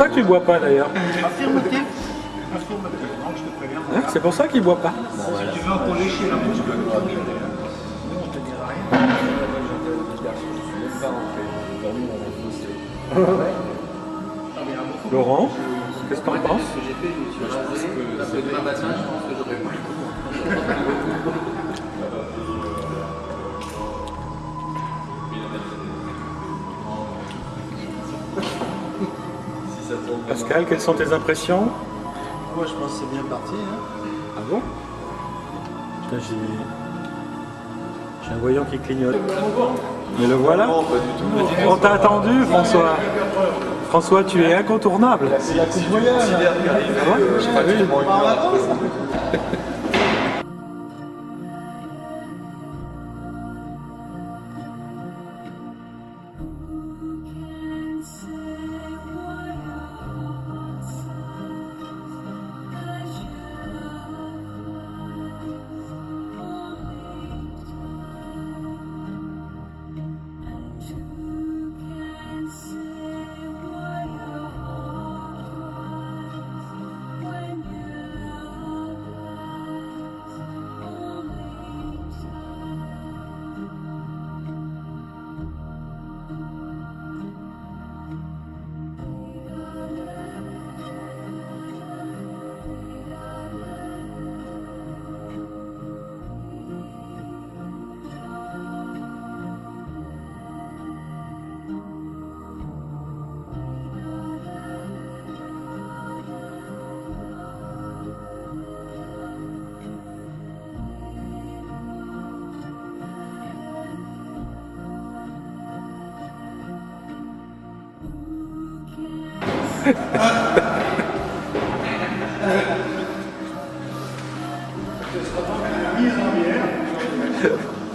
ça que tu bois pas d'ailleurs. Affirmatif. Affirmatif. Donc je te préviens. Hein, c'est pour ça qu'il boit pas. Si tu veux encore lécher la bouche, on te dira rien. Laurent, qu'est-ce que t'en penses? Demain matin, je pense que j'aurai plus le coup. Pascal, quelles sont tes impressions? Moi je pense que c'est bien parti. Hein. Ah bon? Putain, j'ai un voyant qui clignote. Mais le voilà. On t'a attendu, François. François, tu es incontournable. C'est la coupe moyenne. Ah ouais? J'ai pas vu.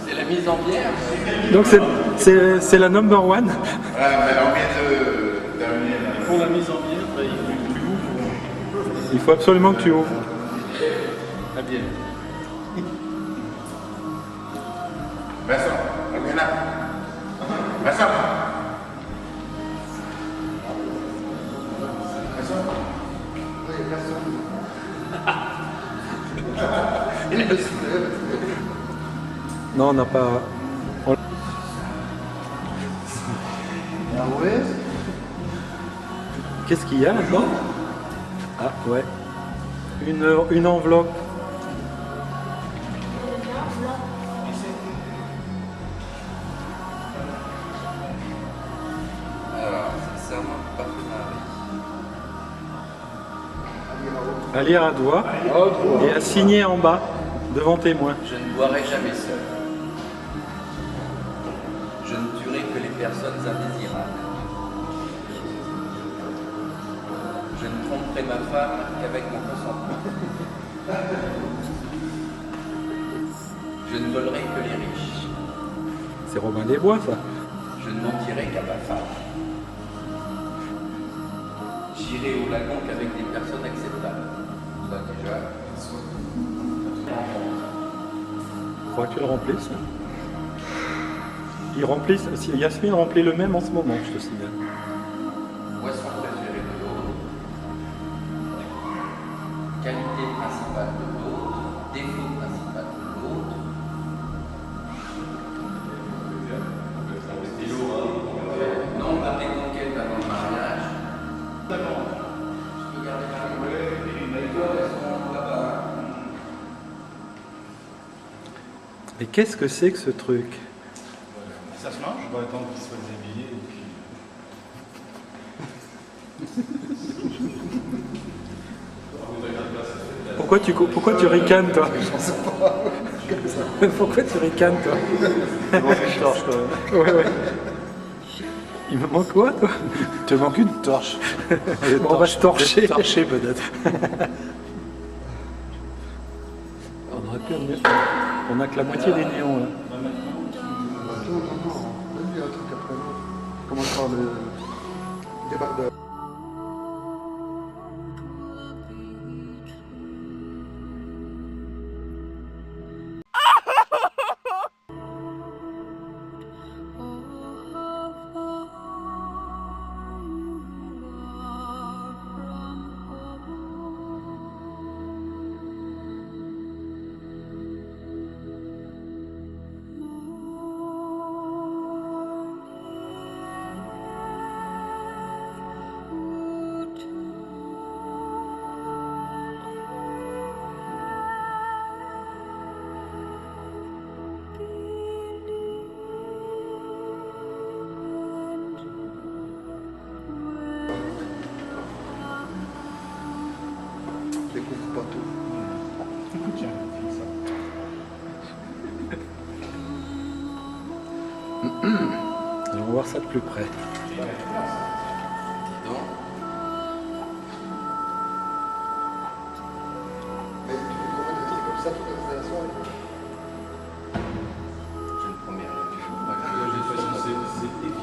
C'est la mise en bière. Donc c'est la number one. Ouais, mais on vient de terminer. Pour la mise en bière, il faut que tu ouvres. Il faut absolument que tu ouvres. La bière. Vincent, reviens là. Vincent. Non, on n'a pas. Ah ouais. Qu'est-ce qu'il y a là-dedans? Ah ouais. Une enveloppe. Alors, c'est serment de partenariat. À lire à doigt et à signer en bas devant témoin. Je ne boirai jamais seul. Je ne tuerai que les personnes indésirables. Je ne tromperai ma femme qu'avec mon consentement. Je ne volerai que les riches. C'est Robin des Bois, ça. Je ne mentirai qu'à ma femme. J'irai au lagon qu'avec des personnes acceptables. Ça déjà. Faudra que tu le remplisses. Ils remplissent. Yasmine remplit le même en ce moment, je te signale. Boisson préférée de l'autre. Qualité principale de l'autre. Défaut principal de l'autre. Nombre de conquêtes avant le mariage. Je peux garder ma Mais qu'est-ce que c'est que ce truc? Ça se mange. Je vais attendre qu'il soit déshabillé et puis. Pourquoi tu ricanes, toi? Pourquoi tu ricanes, toi? Je torche quand même. Ouais, ouais. Il me manque quoi, toi? Il te manque une torche. Bon, on va se torcher. Torcher peut-être. On aurait pu amener. On a que la moitié des néons, là. Il y a un truc après l'autre. Commence par le débardeur. Et on va voir ça de plus près. Dis donc. Mais tu veux qu'on mette des trucs comme ça toute la soirée? Je ne promets rien du tout. De toute façon, c'est évident.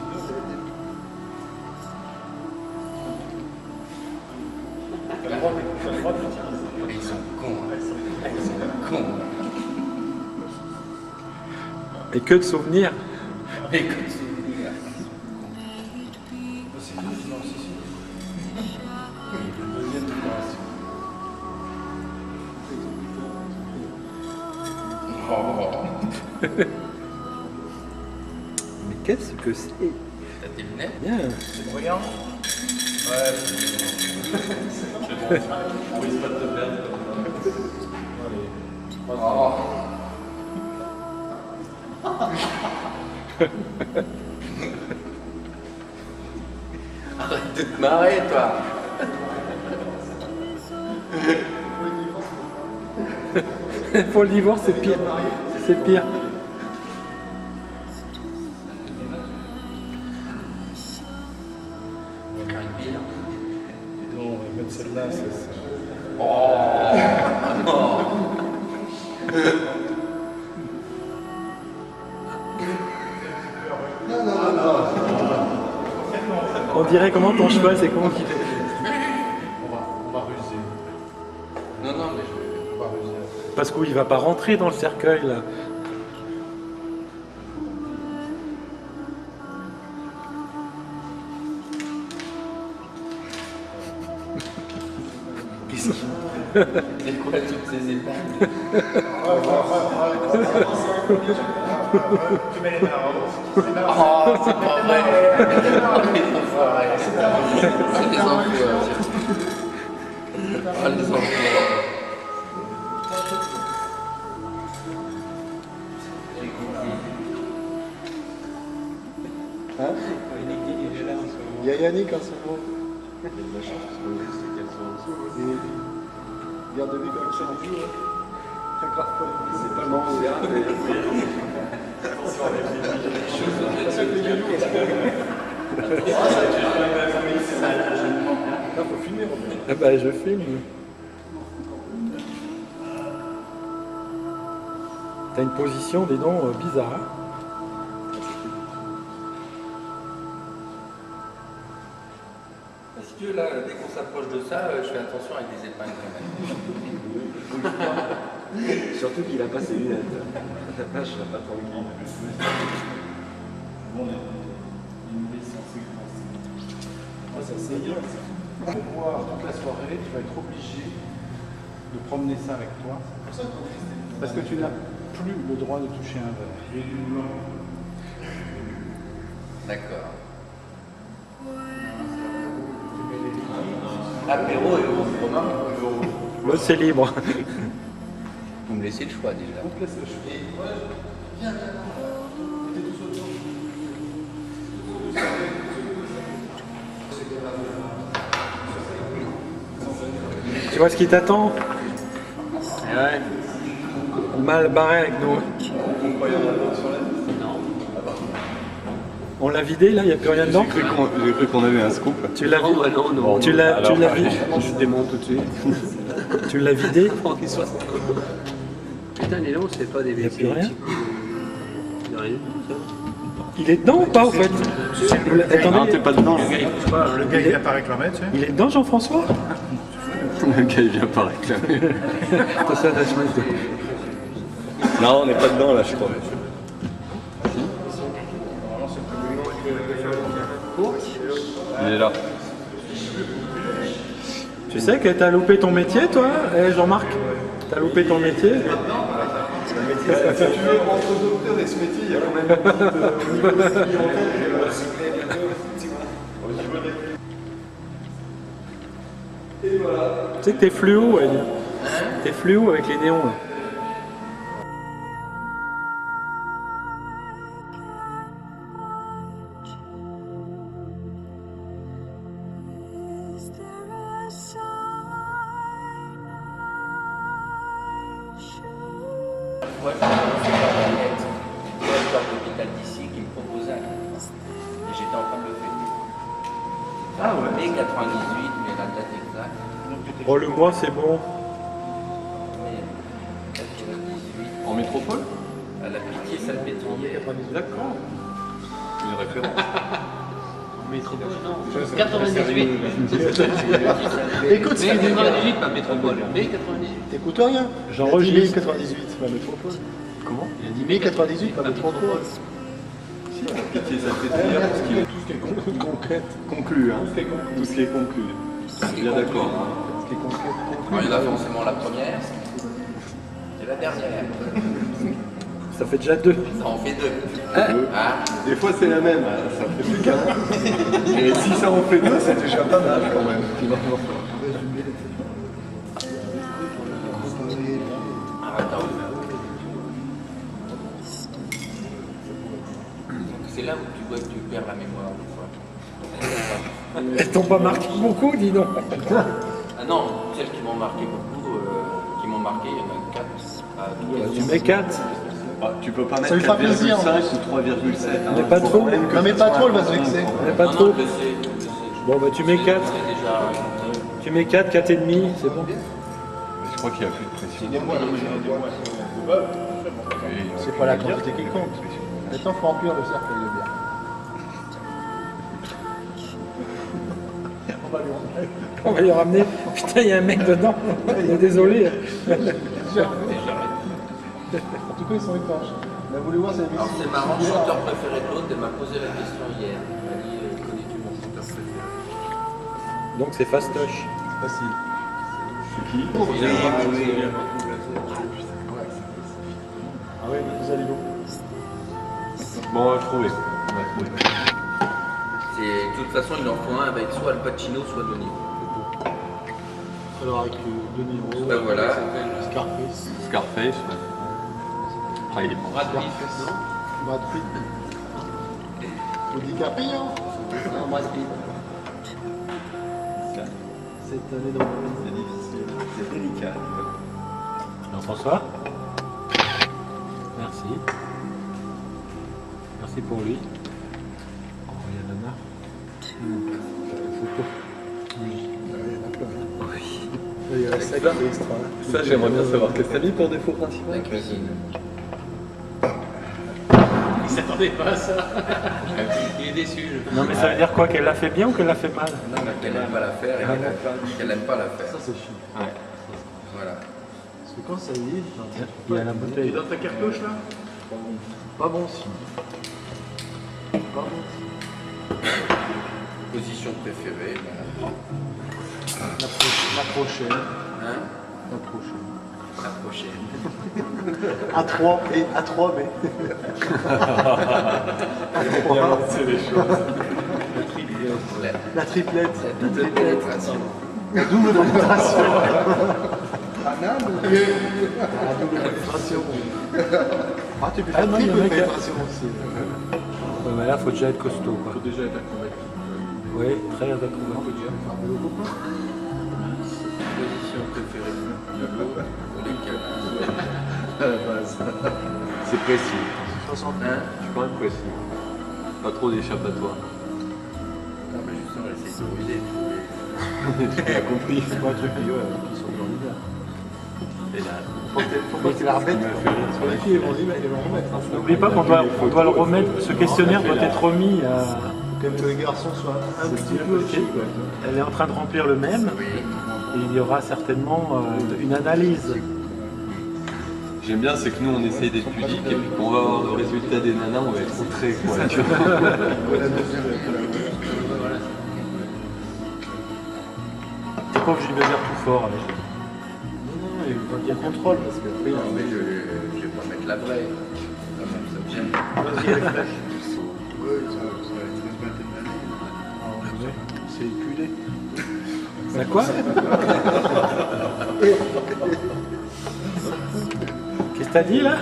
T'as le droit de l'utiliser. Ils sont cons. Hein. Ils sont cons. Et que de souvenirs. Et comme souvenir. C'est tout, non, c'est sûr. Deuxième décoration. Mais qu'est-ce que c'est? T'as tes lunettes? Bien. C'est brillant. Ouais, on risque pas de te perdre. Allez. Oh. Arrête de te marrer, toi. Pour le divorce, c'est pire. C'est pire. Faire une bille. Dis donc, on va mettre celle-là, c'est ça. Oh non. On dirait comment ton cheval, c'est comment qu'il fait. On va ruser. Non, non, mais On va ruser. Parce qu'il va pas rentrer dans le cercueil là. qu'est-ce qu'il c'est quoi toutes ces épingles? Tu mets les mains en haut. Oh, c'est pas vrai. Les enfoirés. C'est des enfoirés. Oh, les enfoirés. Hein? Il y a Yannick en ce moment. Il y a de la chance parce qu'on c'est qu'elles sont en dessous. Et regarde lui comme ça en joue. Ça grave pas. C'est pas le moment où il faut filmer, Robert. Ah bah je filme. T'as une position, dis donc, bizarre. Hein. Si tu veux, là, dès qu'on s'approche de ça, je fais attention avec des épingles quand même. Surtout qu'il a pas ses lunettes. Là, je serais pas tranquille. Bon, on est une licence moi, ça c'est bien. Pour voir toute la soirée, tu vas être obligé de promener ça avec toi. Parce que tu n'as plus le droit de toucher un verre. D'accord. Apéro et au Romain. Là c'est libre. Vous me laissez le choix déjà. On te laisse le choix. Tu vois ce qui t'attend? Ouais. Mal barré avec nous. On l'a vidé là, il n'y a plus rien dedans? J'ai cru qu'on avait un scoop. Tu l'as vidé? Non, non. Tu l'as vidé? Je démonte tout de suite. Tu l'as vidé? Putain, les longs, c'est pas des Il n'y a plus rien? Il y a rien, ça. Il est dedans ou pas au fait? Non, t'es pas dedans. Le gars, il vient pas réclamer, tu sais. Il est dedans Jean-François? Le gars, il vient pas réclamer. Ça, la chemise de- Non, on n'est pas dedans, là, je crois. Il est là. Tu sais que t'as loupé ton métier toi, Jean-Marc? T'as loupé ton métier? Si tu veux, entre docteur et ce métier, il y a quand même beaucoup de Tu sais que t'es fluo, elle. T'es fluo avec les néons là. Is there a sign I should Moi, je suis pas net. Directeur d'hôpital d'ici qui me propose j'étais en train de le fêter. Ah ouais. Mai 98, mais la date exacte. Oh, le mois, c'est bon. Mai 98. En métropole À la Pitié-Salpêtrière. D'accord. Une référence. Métropole, non. 98. Écoute ce qu'il dit. 98, pas métropole. Mai 98. T'écoutes rien. J'enregistre. Il a dit mai 98, pas métropole. Comment Il a dit mai 98, pas métropole. Si, la pitié, ça fait plaisir parce qu'il est Tout ce qui est concret. conclu. Hein. Tout ce qui est conclu. Je suis bien d'accord. Hein. Ce qui est concret. Alors, il y en a forcément la première et la dernière. Ça fait déjà 2. Ça en fait deux. Ah, Des fois c'est la même, ça fait plus qu'un. Et si ça en fait deux, c'est déjà pas mal quand même. attends. C'est là où tu vois que tu perds la mémoire des fois. Elles t'ont pas marqué beaucoup, dis donc. Ah non, celles qui m'ont marqué beaucoup, il y en a 4. Tu mets 4. Ah, tu peux pas Ça mettre lui fera plaisir, 4,5 ou 3,7. Hein. Mais pas trop. Non mais pas trop, elle va se vexer. Mais pas Non, trop. non, je le sais. Bon, bah tu mets 4. C'est déjà... Tu mets 4, 4 et demi, c'est bon. Je crois qu'il n'y a plus de pression. C'est pas la quantité qui compte. Maintenant, il faut remplir le cercle de bière. On va lui ramener. Putain, il y a un mec dedans. Désolé. En tout cas, ils sont étanches. Là, vous voulez voir, c'est la Alors c'est marrant, le chanteur préféré de l'autre, elle m'a posé la question hier. Elle m'a dit, connais-tu mon chanteur préféré? Donc c'est fastoche. Facile. Ah ouais, vous allez où? Bon, on va trouver. De toute façon, il en faut un avec soit Al Pacino, soit De Niro. Alors avec De Niro, Ben voilà. Scarface, Scarface, ouais. Ah, il est bon. Brad Pitt, non Brad Pitt, ou DiCaprio. Non, Brad Pitt. Cette année dans C'est difficile, c'est délicat. Jean-François. Merci. Merci pour lui. Oh, il y a Nana. Il y a la sac extra. Ça, j'aimerais bien savoir. Qu'est-ce que t'as mis pour défaut principal? La cuisine. Il s'attendait pas à ça. Il est déçu. Non, mais ça veut dire quoi? Qu'elle l'a fait bien ou qu'elle l'a fait mal? Non, mais qu'elle n'aime pas la faire et qu'elle n'aime pas la faire. Ça, c'est chiant. Ouais. Voilà. Parce que quand ça y est, Il y a la bouteille. Dans ta cartouche là? pas bon signe. Pas bon signe. Position préférée. Voilà. La prochaine. Hein? La prochaine. La prochaine. A3 et A3B. C'est les choses. La triplette. La double pénétration. La double pénétration. La double pénétration. Ah, tu peux faire Ah non, il y triple en a qui- pénétration aussi. Ouais, mais là, faut déjà être costaud, quoi. Faut déjà être acrobatique. Oui, très acrobatique. Position préférée. Pour lesquelles? À la base. C'est précis. 60. Hein? Je suis quand même précis. Pas trop d'échappatoire. Non, mais justement, elle essaie de ruser tous les... Tu as compris. C'est pas un truc qui sont dans l'hiver. Et là, Faut pas qu'il la remette. Sur les filles, ils vont remettre. N'oublie pas qu'on doit le remettre. Ce questionnaire doit être remis à. Que les garçons soient un petit peu au-dessus. Elle est en train de remplir le même. Et il y aura certainement une analyse. j'aime bien, c'est que nous on essaye d'être pudique et puis qu'on va avoir le résultat des nanas, on va être outrés quoi. Tu vois. T'es pas obligé de le dire tout fort avec. Non, il faut qu'il y ait contrôle parce que après, Non, mais je vais pas mettre la vraie. Quand même, ça me gêne. vas-y avec la. C'est éculé. Ça quoi? Qu'est-ce que t'as dit là?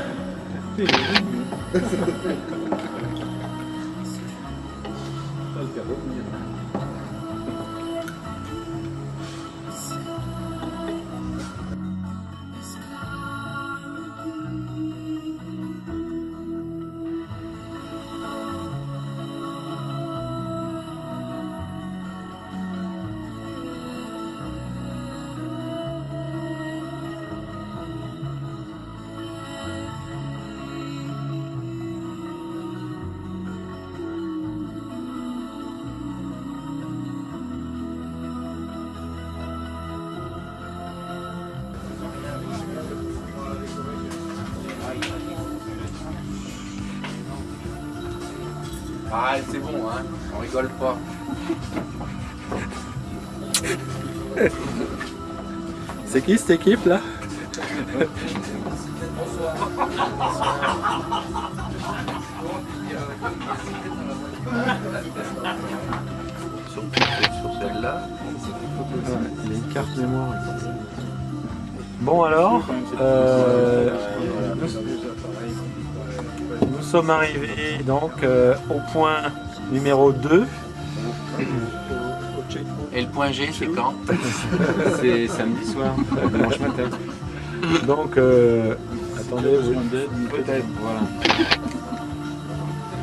Ah, c'est bon, hein. On rigole pas. C'est qui cette équipe là? Sur celle-là. Il y a une carte mémoire. Bon alors, nous sommes arrivés donc au point numéro 2. Et le point G, c'est quand? C'est samedi soir, dimanche matin. Donc, attendez, Peut-être, voilà.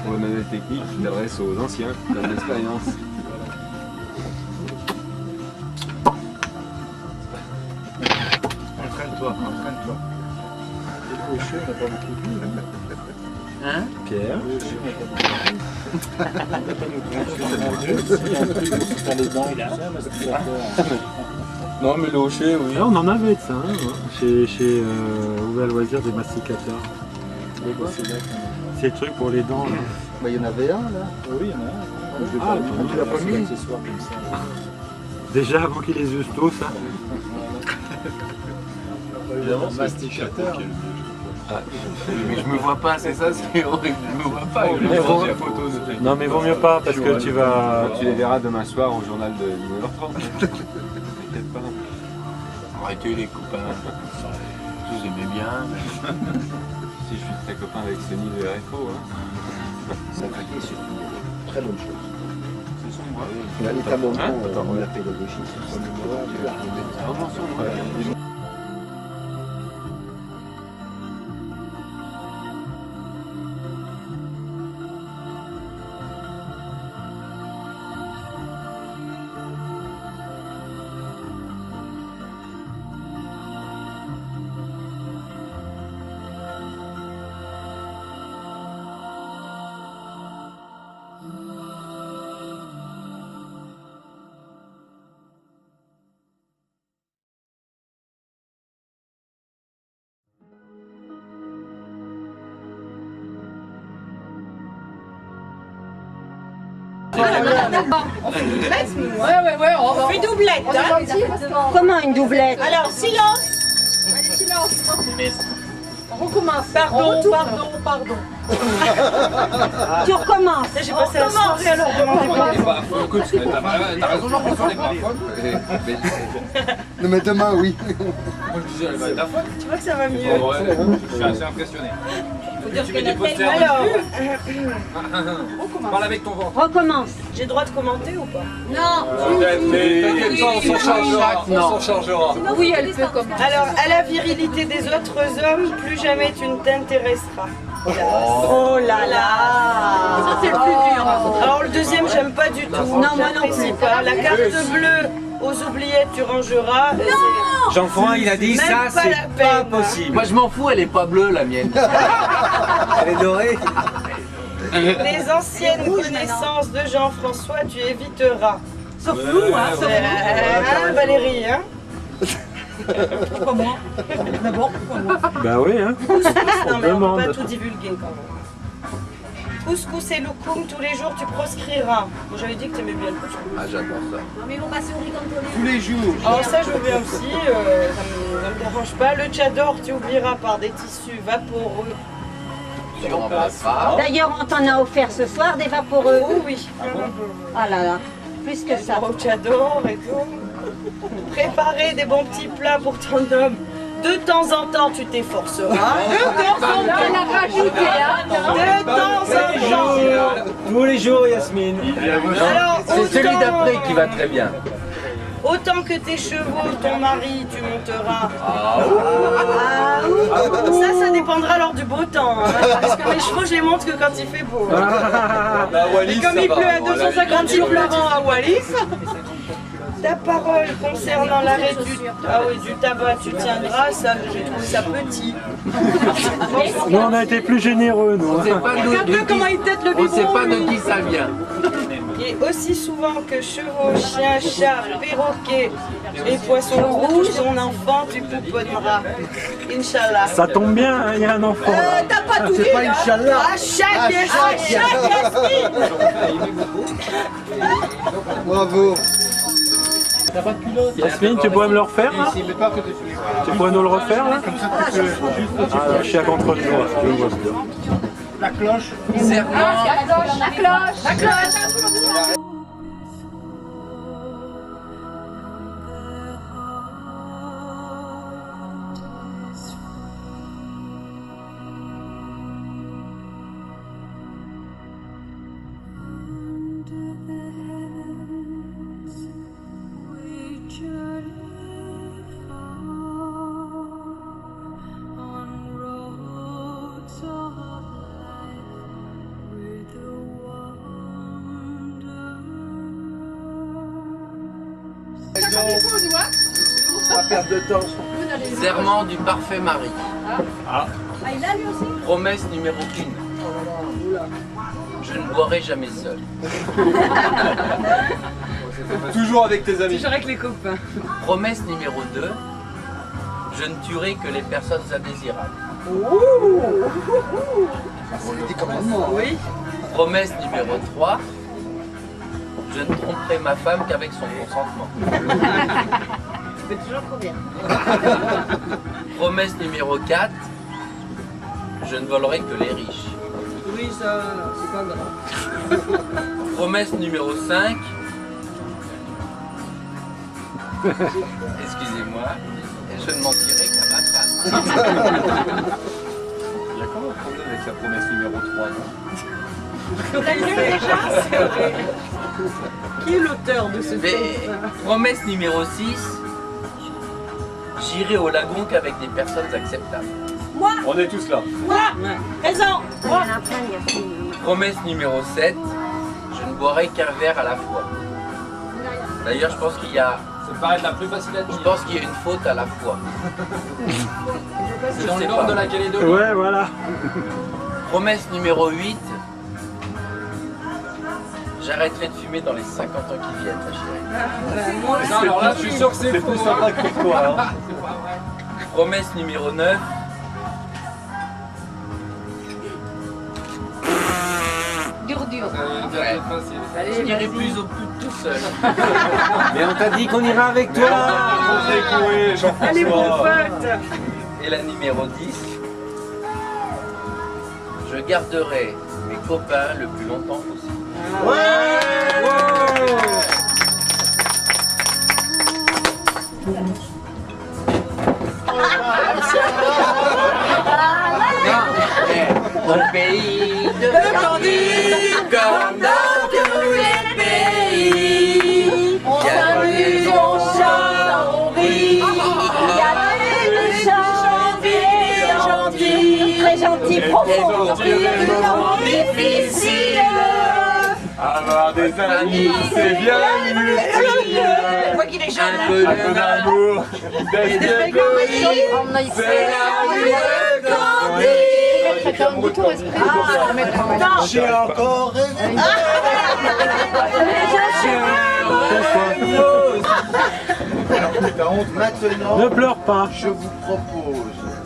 Pour le manuel technique, je m'adresse aux anciens qui ont de l'expérience. Entraîne-toi, entraîne-toi. Le chien, on n'a pas beaucoup vu. Hein? Pierre. Non, mais le hocher, oui. Là, on en avait de ça, hein, chez Ouvert Loisir des masticateurs. C'est le truc pour les dents. Là. Bah, il y en avait un là. Oui, il y en a un. Ah, Tu l'as pas mis? Accessoire comme ça. déjà avant qu'ils les usent tous. Hein. Évidemment, c'est masticateur. Mais je me vois pas, c'est ça, c'est horrible. Je me vois pas. Mais non mais vaut mieux pas parce que tu vas... Tu les verras demain soir au journal de 19h30. T'inquiète pas. Arrêtez les copains. Je vous aimais bien. Si je suis très copain avec Sony de RFO. Hein. Ça craquait, c'est une très bonne chose. Là, l'état moment, on a pédagogie, c'est pas le moment. Ouais, on fait doublette. Comment une doublette? Alors, silence. Allez, silence. On recommence. Pardon. Tu recommences. J'ai passé la soirée à leur demander pardon. Écoute, t'as raison, Jean-François, les parfois. Non, mais demain, oui. Moi, je disais, elle va ta faute. Tu vois que ça va mieux. Je suis assez impressionné. Tu mets des posters. Alors, Parle avec ton ventre. Recommence. j'ai le droit de commenter ou pas? T'inquiète pas, on s'en chargera. On s'en chargera. Oui, elle peut commencer. Alors, à la virilité des autres hommes, plus jamais tu ne t'intéresseras. Oh là là. Ça, c'est le plus dur. Alors, le deuxième, j'aime pas du tout. Non, moi non J'apprécie plus. pas. La carte bleue aux oubliettes, tu rangeras. Jean-François, il a dit Même ça, pas c'est la pas peine. possible. Moi, je m'en fous, elle est pas bleue, la mienne. Elle est dorée. Les anciennes connaissances de Jean-François, tu éviteras. Sauf nous, hein. Sauf Hein, Valérie, hein? Pourquoi moi? D'abord, pourquoi moi? Bah oui, hein. Non, mais on demande. peut pas tout divulguer quand même. Couscous et loukoum, tous les jours tu proscriras. Moi j'avais dit que tu aimais bien le couscous. Ah, j'adore ça. Mais on va passer au ricantonné. Tous les jours. Alors ça je veux bien aussi, ça me dérange pas. Le tchador tu oublieras par des tissus vaporeux. Tu remplaceras. D'ailleurs, on t'en a offert ce soir des vaporeux. Oh oui. Ah là là, plus que ça. Au tchador et tout. Préparer des bons petits plats pour ton homme. De temps en temps tu t'efforceras. De temps en temps. De temps en temps. Tous les jours, Yasmine. Alors, C'est celui d'après qui va très bien. autant que tes chevaux, ton mari, tu monteras. Ça dépendra lors du beau temps. Hein, parce que mes chevaux, je les monte que quand il fait beau. Hein. Et comme il pleut à 250 pleurant à Wallis, ta parole concernant l'arrêt du tabac, tu tiendras. Ça, j'ai trouvé ça petit. Nous, on a été plus généreux, nous. On sait pas Regarde-le comment il tête le on sait biberon. pas de lui. qui ça vient. Et aussi souvent que chevaux, chiens, chats, perroquets et poissons rouges, ton enfant tu pouponneras. Inch'Allah. Ça tombe bien, hein, il y a un enfant. T'as pas tout dit, C'est pas hein. Inch'Allah. Ah, chaque Yasmine. Bravo. T'as pas de culotte? Yasmine, tu pourrais me le refaire là? Mais pas à côté de celui. Tu pourrais nous le refaire là? Comme ça, tu peux juste. Ah là, je suis à contre-jour, je vois bien. La cloche. Serment. La cloche. Pas perdre de temps. Serment du parfait mari. Il a lui aussi. Promesse numéro 1. Je ne boirai jamais seul. Toujours avec tes amis. Toujours avec les copains. Promesse numéro 2. Je ne tuerai que les personnes indésirables. Dit quand même. Oui. Promesse numéro 3. Je ne tromperai ma femme qu'avec son consentement. Tu peux toujours courir. Promesse numéro 4. Je ne volerai que les riches. Oui, ça, c'est pas grave. Promesse numéro 5. Excusez-moi, je ne mentirai qu'à ma femme. Il y a quand même un problème avec la promesse numéro 3, non? T'as lu déjà? C'est vrai. Qui est l'auteur de ce Mais, texte? promesse numéro 6. J'irai au lagon qu'avec des personnes acceptables. On est tous là. Présent. Il y en a plein, Yasmine. Promesse numéro 7. Je ne boirai qu'un verre à la fois. D'ailleurs, je pense qu'il y a... Ça me paraît la plus facile à Je dire. pense qu'il y a une faute à la fois. C'est dans le nord de la Calédonie. Ouais, voilà. Promesse numéro 8. J'arrêterai de fumer dans les 50 ans qui viennent, ma chérie. Moi Non, alors là, je suis sûr que c'est faux. plus sympa que pour toi. Hein. Promesse numéro 9. Dur. Je n'irai plus au pute tout seul. Mais on t'a dit qu'on ira avec toi. Allez, mon pote. Et la numéro 10. Je garderai mes copains le plus longtemps possible. Au pays de Candide, comme dans tous les pays, On s'amuse, on chante, on rit. Il y a des méchants, des gentils, très gentils, profonds, difficiles. Avoir des amis, c'est bien utile. Moi qui les un jeunes. peu Un peu d'amour, d'être bien poli, c'est la vie de Candide. J'ai encore rêvé. Alors que t'as honte maintenant, Ne pleure pas. je vous propose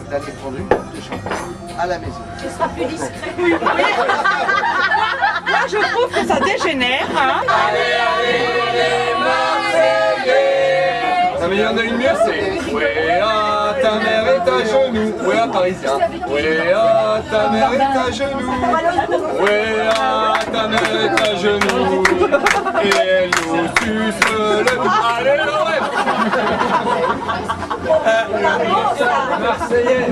d'aller prendre une coupe de champagne à la maison. Ce sera plus discret. Là, je trouve que ça dégénère. Hein. Non mais il y en a une mieux, c'est ouais, ah, ta mère est à genoux. Ouais, à parisien. Ouais, ah, ta mère est à genoux. Ouais, ah, ta mère est à genoux. Et elle nous suce le... Allez, l'oreille. Marseillais.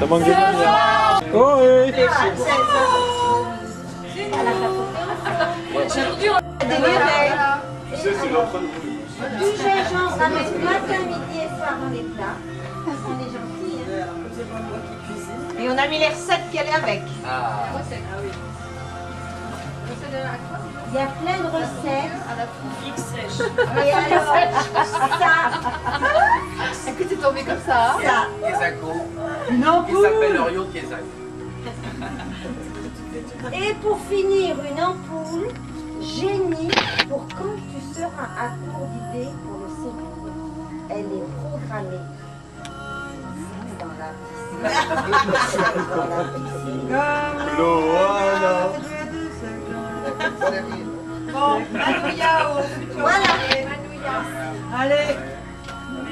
Ça manque de lumière. Oh oui. Tu sais, c'est l'enfant de Du gingembre à mettre matin, midi et soir dans les plats. On est gentils, hein. Et on a mis les recettes qu'elle est avec. Ah. Il y a plein de recettes. À la fixe sèche. Et alors, ça, Écoute, c'est tombé comme ça. Hein. ça. Kesako. Une Qui ampoule. s'appelle Rio Kesak. Et pour finir, une ampoule génie pour quand tu seras à court d'idées pour le servir. Elle est programmée. Dans la piscine. Dans la piscine. Bon, Manouya au futur. Voilà. Allez,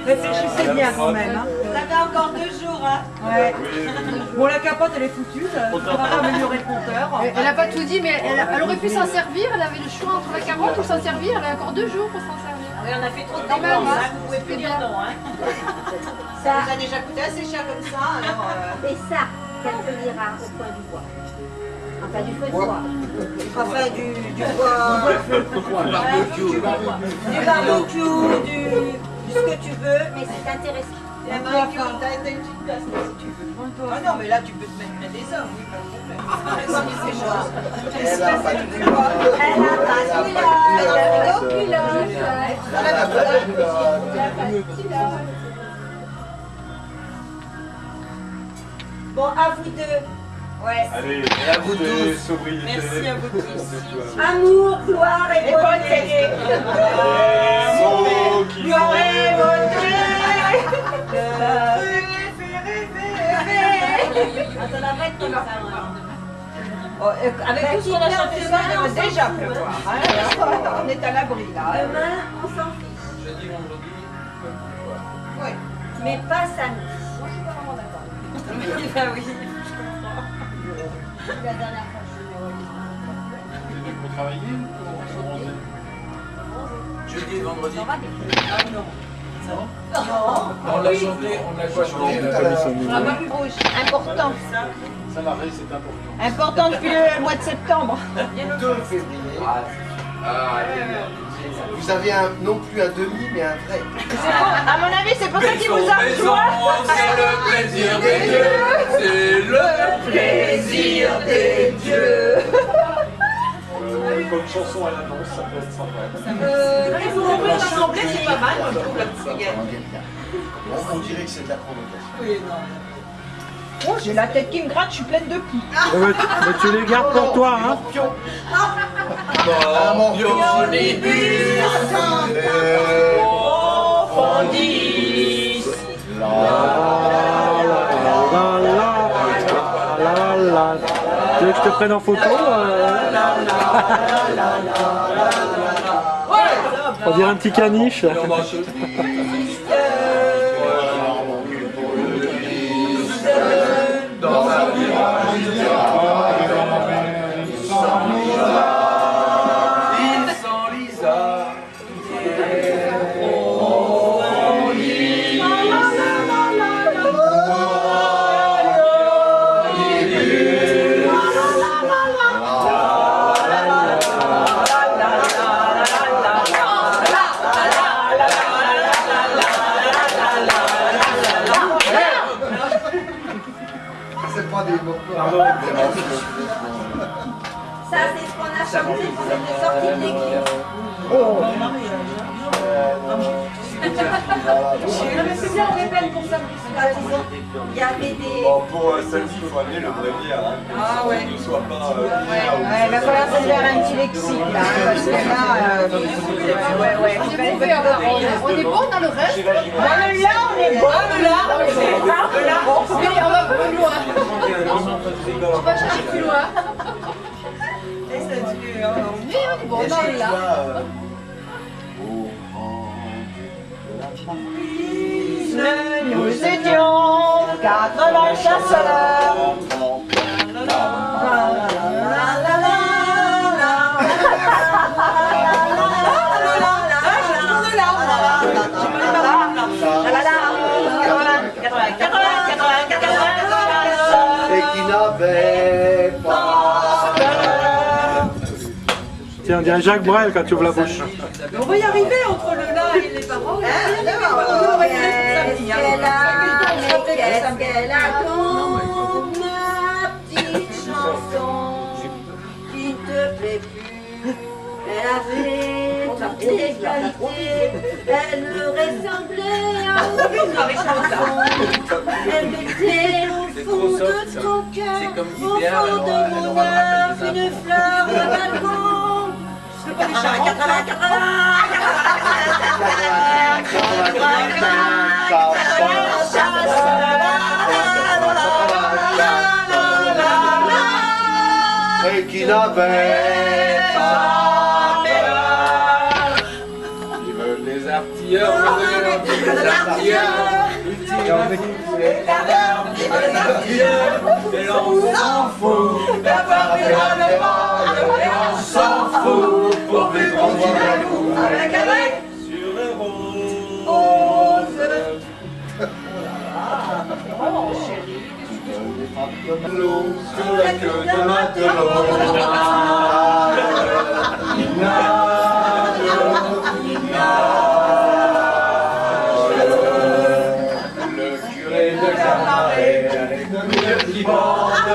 réfléchissez bien quand même. Hein. Vous avez encore 2 jours. Hein. Ouais. Bon, la capote, elle est foutue. Ça va pas améliorer le compteur. Elle n'a pas tout dit, mais elle aurait pu s'en servir. Elle avait le choix entre la carotte ou s'en servir. Elle a encore 2 jours pour s'en servir. Oui, on a fait trop de Quand même, dépenses. hein. Hein. Vous pouvez plus dire non. Hein. Ça nous a déjà coûté assez cher comme ça. Alors, Et ça, qu'elle te lira au coin du bois. Enfin, du feu de bois. enfin, du bois. Du barbecue, du ce que tu veux. Mais c'est intéressant. La barbecue, t'as une petite place là, si tu veux. Ah non, mais là, tu peux te mettre près des hommes. Oui, pas de problème. Comme ces choses. Elle a pas de culotte. Elle a pas de culotte. Elle a pas de culotte. Bon, à vous deux. Ouais. Allez, Et à vous tous. sobriété. Merci à vous tous. Amour, gloire et beauté. Gloire et beauté. Ça va pas être comme ça. Avec tout ce qu'on a chanté ce soir, il va déjà pleuvoir. Hein. On est à l'abri là. Hein. Demain, on s'en fiche. Jeudi, vendredi. Oui. Mais pas samedi. Moi, je suis pas vraiment d'accord. Ah oui, je comprends. La dernière fois, je suis Vous venez pour travailler ou pour se bronzer? Jeudi et vendredi. Ah non. On l'a chanté, on l'a chanté. Important. Salarié, c'est important. Important depuis le mois de septembre. 2 février. Ah, Vous avez non plus un demi, mais un vrai. À mon avis, c'est pour ça qu'il vous a rejoint. C'est le plaisir des dieux. C'est le plaisir des dieux. Comme chanson à l'annonce, ça peut être sympa. Vous ouvrir l'assemblée, c'est pas mal, moi, je trouve, la petite. On dirait que c'est de la provocation. Oui, non. Oh, j'ai la tête qui me gratte, je suis pleine de poux. Mais tu les gardes pour toi, hein. Morpionibus. Fondis. La la la. Tu veux que je te prenne en photo On dirait un petit caniche. Dans un virage, il s'enlisa. C'est pas des mots. Ça, c'est ce qu'on a chanté pour notre sortie de l'église. C'est bien, on répète pour ça. Il y avait des... Bon, pour samedi, il faut amener le bréviaire. Hein, Ah ouais. qu'il ne soit pas. Ouais, il va falloir se faire un petit lexique là, parce que là, ouais. On est bon dans le reste. Dans le là, on est bon, là, on est bon. Mais on va pas plus loin. On va chercher plus loin. Et ça dure. Mais on est bon dans le là. Nous étions 80 chasseurs. n'avait pas peur. Tiens, on dirait Jacques Brel quand tu ouvres la bouche. On va y arriver entre le là et les paroles. On va y arriver Qu'est-ce qu'elle a donc, ma petite chanson qui ne te plaît plus? Elle avait toutes les qualités, elle me ressemblait à une chanson. Elle mettait au fond de ton cœur, au fond de mon âme, une fleur de balcon. Je peux pas Et qui n'avait pas peur. Les artilleurs, les artilleurs, et on s'en fout d'avoir des râles, et on s'en fout pour vivre tranquille sur les roses. Sur la queue de matelot, il nage, il nage. Le curé de Camaret a les couilles qui bandent, le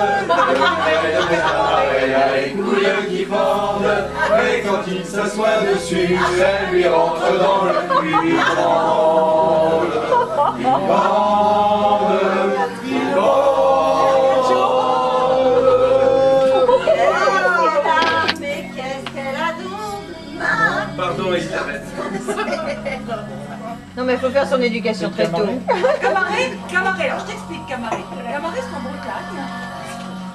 curé de Camaret a les couilles qui bandent, et quand il s'assoit dessus, elle lui rentre dans le cul, il bande, il bande, il bande. Pardon, Elisabeth. Non mais il faut faire son éducation très tôt. Camaret, alors je t'explique Camaret. Camaret c'est en Bretagne.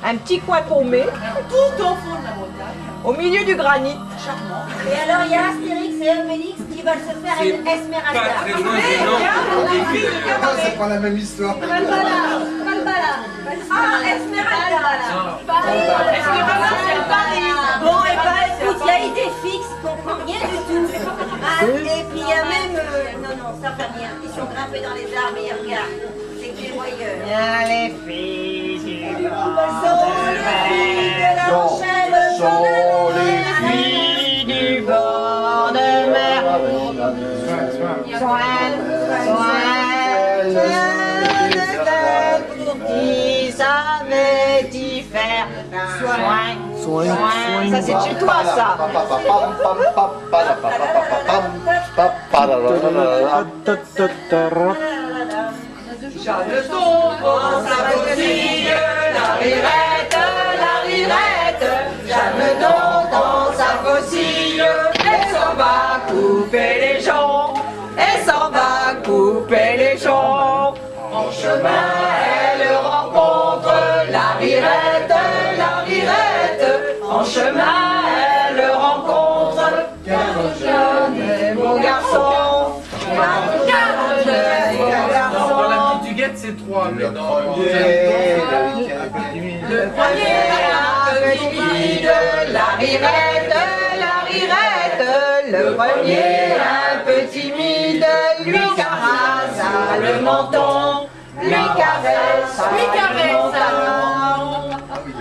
Un petit coin paumé, Tout au fond de la Bretagne. au milieu du granit. Charmant. Et alors il y a Astérix et Obélix qui veulent se faire une Pas Esmeralda. très loin du nom. C'est pas la même histoire. Ah, Esmeralda. Esmeralda, c'est Paris. Bon, et bah écoute, il y a idée fixe, il comprend rien du tout. Ah, et puis il y a même... non, ça fait rien. Ils sont grimpés dans les arbres et ils regardent. C'est que les voyeurs. Bien les filles du Sont les filles du bord de mer. Pour qui savait y faire soin. Ça c'est chez toi ça. Jeanne tombe dans sa faucille, la rirette, Jeanne tombe dans sa faucille, elle s'en va couper les joncs, elle s'en va couper les joncs. En chemin, elle rencontre la rirette, en chemin, elle rencontre Jeanne et mon garçon, Jeanne et mon garçon. Dans la petite Huguette, c'est 3, mais dans Le premier un petit vide, la rirette, le premier un peu timide, lui caresse le menton, lui caresse le menton.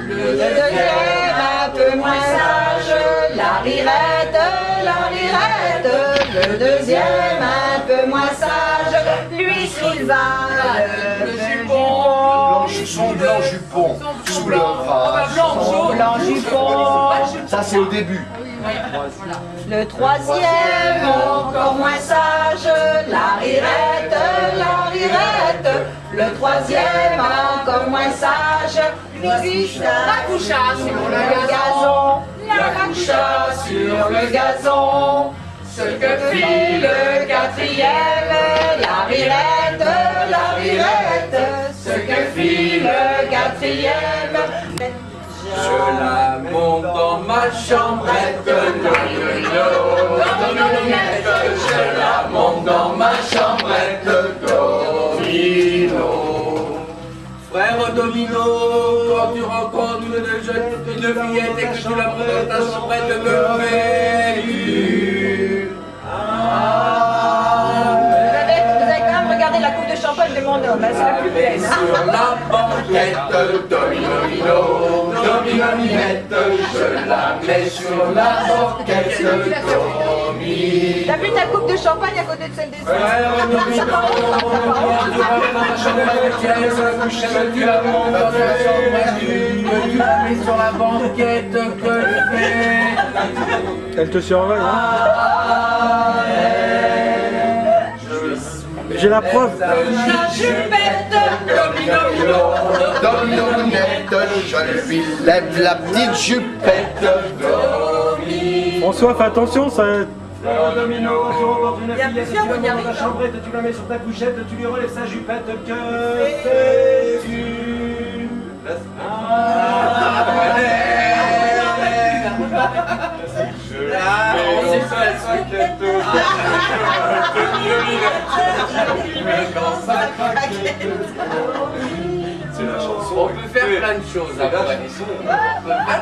Le deuxième un peu moins sage, la rirette, le deuxième un peu moins sage, lui Sylvain le jupon. Son blanc jupon sous le bras. Son blanc jupon. Ça c'est au début. Le troisième, encore moins sage, la rirette, le troisième, encore moins sage, Gustin, la coucha sur le gazon, la coucha sur le gazon, ce que fit le quatrième, la rirette, ce que fit le quatrième. Je la monte dans ma chambrette, je la monte dans ma chambrette, Domino. Frère Domino, quand tu rencontres une fillette et que tu la montes dans ta chambrette, me fais-tu? Vous avez quand même regardé la coupe de champagne de mon homme, elle sera plus pleine. Sur la banquette, domino, dominette, je la mets sur la banquette, domi. T'as vu ta coupe de champagne à côté de celle des autres? Tu la montes dans la chambre, tu la mets sur la banquette, que je fais. Elle te surveille, hein? J'ai la preuve. Dominette, je lui lève la petite jupette. François, fais attention, ça... Domino, tu remportes une fillette, tu la mets dans ta chambrette, tu la mets sur ta couchette, tu lui relèves sa jupette, que fais-tu? C'est la chanson. On peut faire plein de choses après.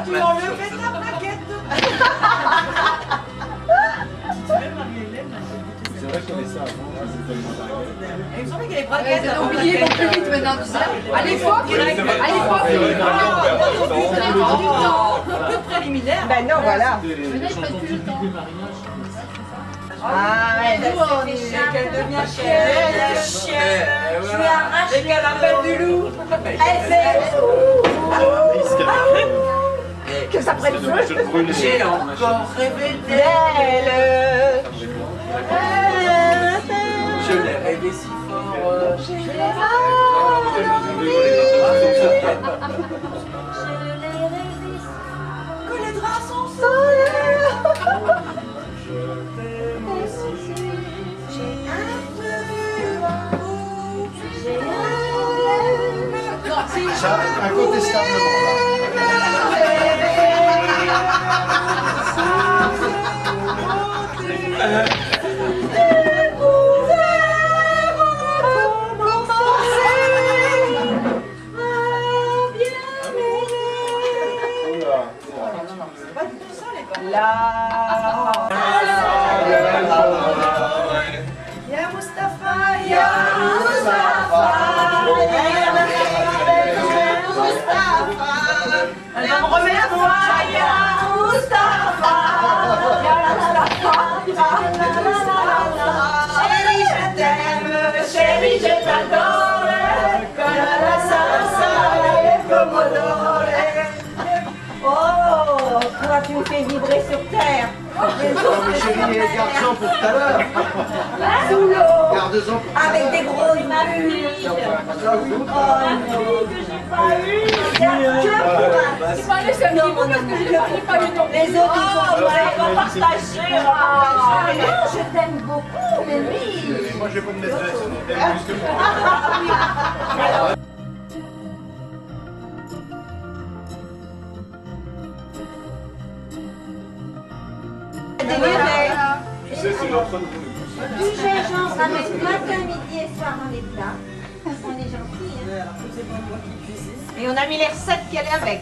Tu enlevais ta plaquette. C'est vrai qu'on est ça avant, c'était le matériel. Il me semblait que les braquettes. Les oubliés vont plus vite maintenant, tu sais. À l'époque, peu préliminaire. Ben non, voilà. Maintenant, ils prennent plus le temps. Ah, qu'elle devient chienne. Je lui arrache. Et qu'elle appelle du loup. Elle fait que ça prenne feu. J'ai encore rêvé d'elle. Je l'ai rêvé si fort. Que les draps sont sales. Ça, incontestablement Ya Mustafa, ya Mustafa. Elle va me remettre moi, ya Mustafa. Chérie, je t'aime, chérie, je t'adore. Comme la salsa et pomodoro. Oh, toi tu me fais vibrer sur terre. chérie et garde-en pour tout à l'heure. Sous l'eau, Garde-en pour avec des grosses mamies. Oh non, que j'ai pas eu. C'est pas les seuls qui vont parce que j'ai pas eu non. Les autres, ils sont pas partagés. Non, je t'aime beaucoup, mais oui. Moi, je vais pas me mettre plus que moi. Tu sais, c'est l'entre nous. Du gingembre avec matin, midi et soir dans les plats. On est gentils, hein. Et on a mis les recettes qui allaient avec.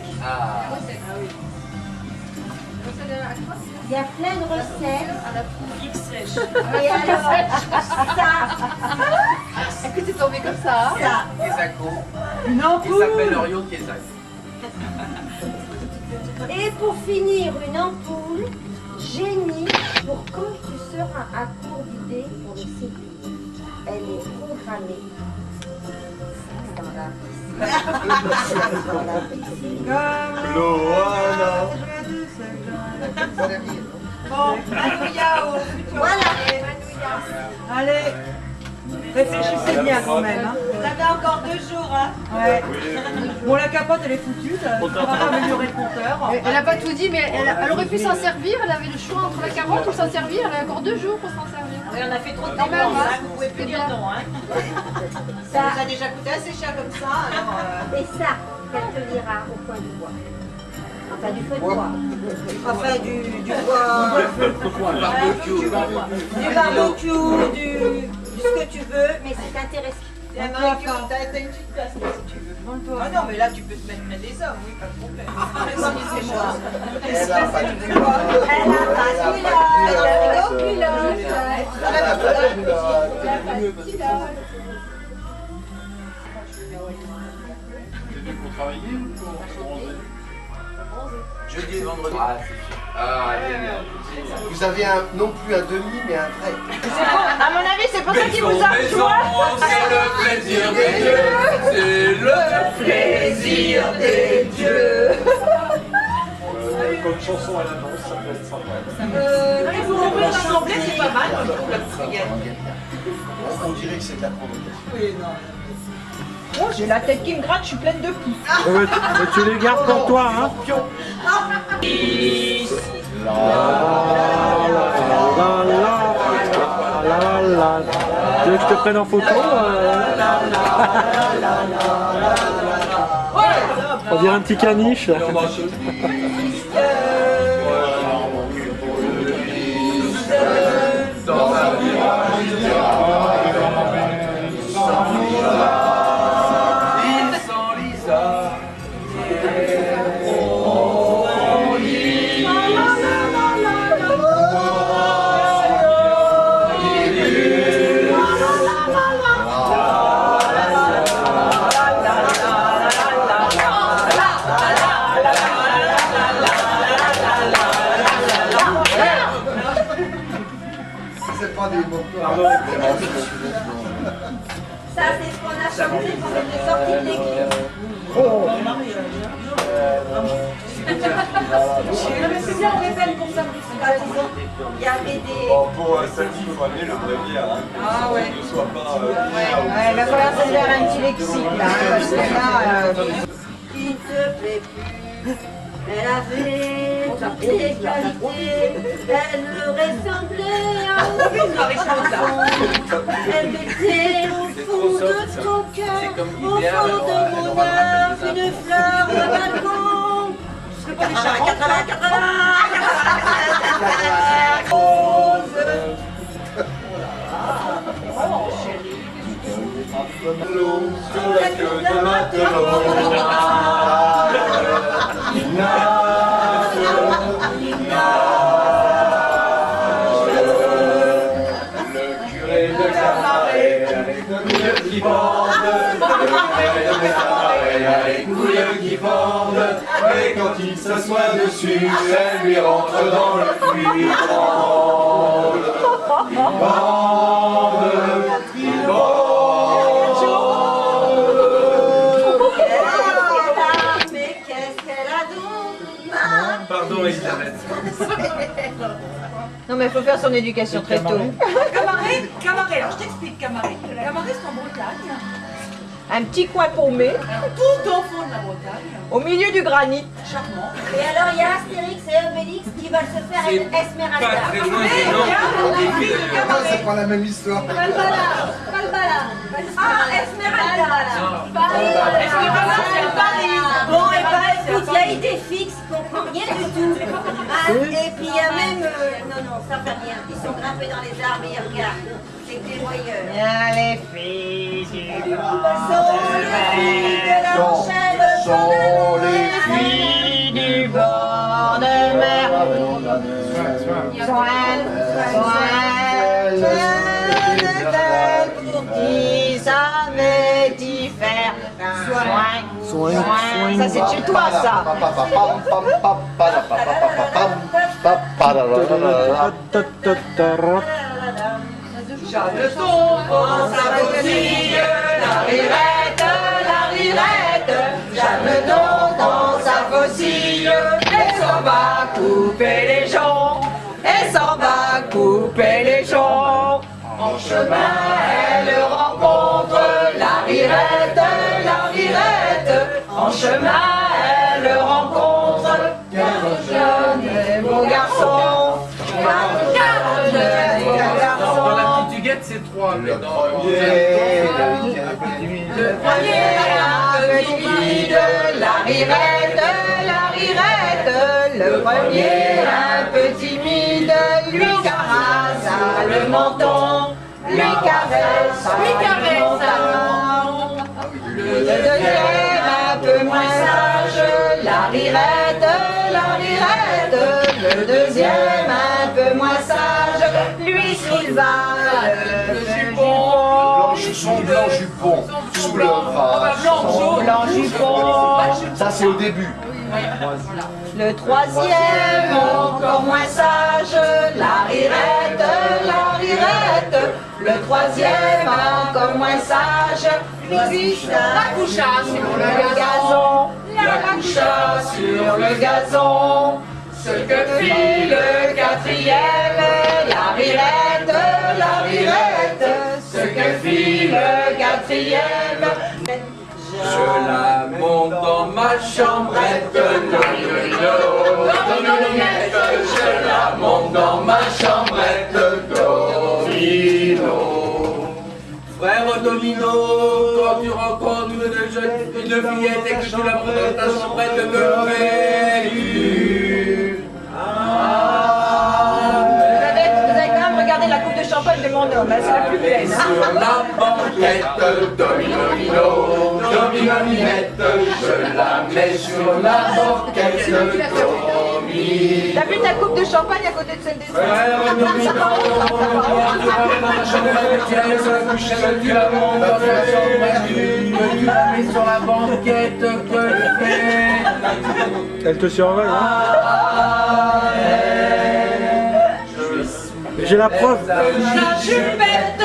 Il y a plein de recettes. Et alors, Est-ce que c'est tombé comme ça? Kesako. une Il ampoule. s'appelle Orio Kesak. Et pour finir, une ampoule génie pour quand tu seras à court d'idées pour le séduire. Elle est programmée dans la piscine. Bon, Manouya au futur. Voilà. Allez, réfléchissez bien quand même. Hein. Vous avez encore 2 jours, hein. Ouais. Bon, la capote, elle est foutue. Ça va améliorer le compteur. Elle n'a pas tout dit, mais elle aurait pu s'en servir. Elle avait le choix entre la carotte ou s'en servir. Elle a encore 2 jours pour s'en servir. Oui, on a fait trop de Quand même, dépenses, hein. hein. Vous pouvez plus dire non, hein. Ça nous a déjà coûté assez cher comme ça, alors... Et ça, qu'elle te lira au coin du bois. Enfin, du feu de bois. Enfin, du bois... Barbecue. Du barbecue, du ce que tu veux. Mais c'est intéressant. T'as une petite place là, si tu veux. Ah non, mais là, tu peux te mettre près des hommes, oui, pas de problème. C'est moi. Elle a pas de culotte. Elle a pas de culotte. Elle a pas de culotte. travailler ou pour bronzer? Jeudi et vendredi. Ah, c'est sûr. Ah, génial. Vous avez non plus un demi, mais un vrai. À mon avis, c'est pour ça qu'il vous a rejoint. C'est le plaisir des dieux. C'est le plaisir des dieux. Comme chanson à l'annonce, ça peut être sympa. Pour ouvrir l'assemblée, c'est pas mal. Je trouve la brigade. On dirait que c'est de la provocation. Oui, non. Oh, j'ai la tête qui me gratte, je suis pleine de plis. Mais tu les gardes pour toi, hein. Tu veux que je te prenne en photo? On dirait un petit caniche. Ça, c'est ce qu'on a chanté quand on était sorti de l'église. C'est bien, on répète pour ça. Il y avait des... Bon, pour samedi, il faut amener le bréviaire. Hein, Ah ouais. ne soit pas... Ouais, il va falloir se faire un petit lexique là, parce que là... Qui ne te plaît plus. Elle avait toutes les qualités, elle me ressemblait à une chanson. Elle mettait au fond de ton cœur, au fond de mon âme, une fleur de balcon. Je serais pas les chats à 80, rose. Sur la queue de matelot. Le curé de Camaret a les couilles qui pendent. Le curé de Camaret a les couilles qui pendent. Et quand il s'assoit dessus, elle lui rentre dans le cul. Il bande, il bande, il bande. Mais qu'est-ce qu'elle a donc? Pardon, Elisabeth. Non mais il faut faire son éducation très tôt. Camaret, alors je t'explique Camaret. Camaret c'est en Bretagne. Un petit coin paumé, Tout au fond de la Bretagne. au milieu du granit. Charmant. Et alors il y a Astérix et Obélix qui veulent se faire une Esmeralda. Pas très loin des gens qui ont décrit d'ailleurs. C'est pas la même histoire. Valbala. Ah, Esmeralda. Esmeralda, c'est Paris. Bon, et bah écoute, il y a idée fixe, je comprends rien du tout. Ah, et puis il y a même... non, ça fait rien. Ils sont grimpés dans les arbres et ils regardent. C'est des voyeurs. Bien les filles du Sont les filles de la Rochelle, Sont les filles du bord de mer. Sont elles pour qui savait y faire soin. Ça c'est chez toi ça. Jeanne tombe dans sa faucille, la rirette, Jeanne tombe dans sa faucille, elle s'en va couper les joncs, En chemin, elle rencontre la rirette, En chemin, elle rencontre jeune et beau garçon, Dans la petite huguette, c'est 3, mais dans le premier, un petit vide, la rirette, le premier, un petit vide, lui caresse le menton, lui caresse le menton. Le deuxième, un peu moins sage, la rirette, le deuxième, un peu moins sage, lui souleva le jupon. Son blanc jupon. jupon sous le bras. Blanc jupon. Ça, c'est au début. Le troisième, encore moins sage, la rirette, la rirette. Le troisième, encore moins sage, Augustin. La coucha sur le gazon, la coucha sur le gazon. Ce que fit le quatrième, la rirette, la rirette. Ce que fit le quatrième. Je la monte dans ma chambrette, je la monte dans ma chambrette, Domino. Frère Domino, quand tu rencontres une fillette et que tu la montes dans ta chambrette, me fais-tu? Vous avez quand même regardé la coupe de champagne de mon homme, c'est la plus belle. Sur la banquette, Domino, Dominette, je la mets sur la banquette, Domi. T'as vu ta coupe de champagne à côté de celle des Frère Domino, tu rentres dans la chambrette, tu la mets sur la couchette, tu la montes dans ta chambrette, tu la mets sur la banquette, que je fais? Elle te surveille, hein? J'ai la preuve. La jupette,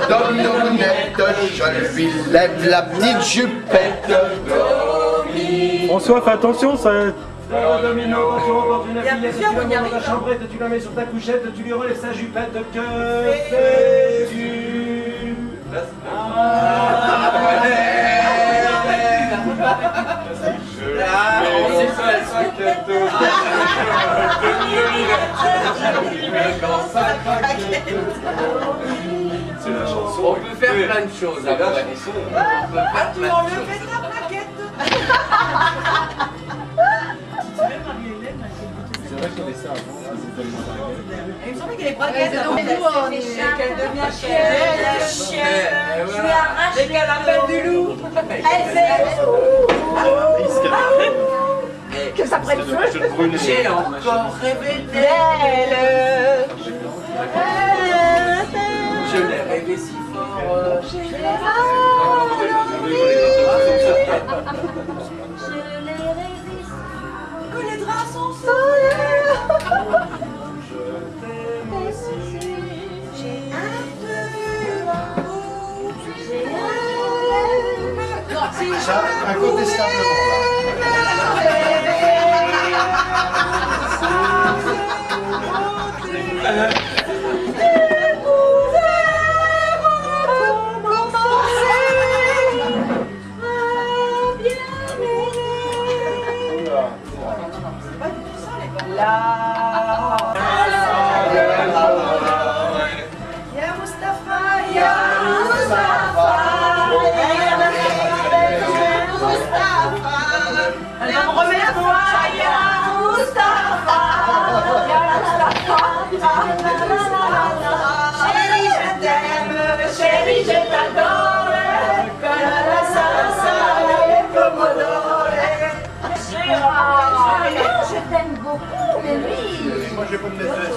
Dominette, je lui lève la petite jupette. François, fais attention, ça... Frère Domino, tu rencontres une fillette, tu la mets dans ta chambrette, tu la mets sur ta couchette, tu lui relèves sa jupette, que fais-tu? C'est la chanson. On peut faire plein de choses après. On peut faire plein de choses. C'est vrai qu'on est ça avant. Il me semblait qu'elle est braguette, qu'elle devient chienne, je lui arrache et qu'elle appelle du loup. Elle fait que ça prenne feu. J'ai encore rêvé d'elle. Je l'ai rêvé si fort. Je l'ai rêvé que les draps sont solaires. J'ai un peu, j'ai Ça, incontestablement. Ya Mustafa, ya Mustafa, elle va me remettre moi, ya Mustafa, chérie je t'aime, chérie je t'adore, la salsa et pomodoro. Je t'aime beaucoup, mais oui. Moi, je vais pas me laisser.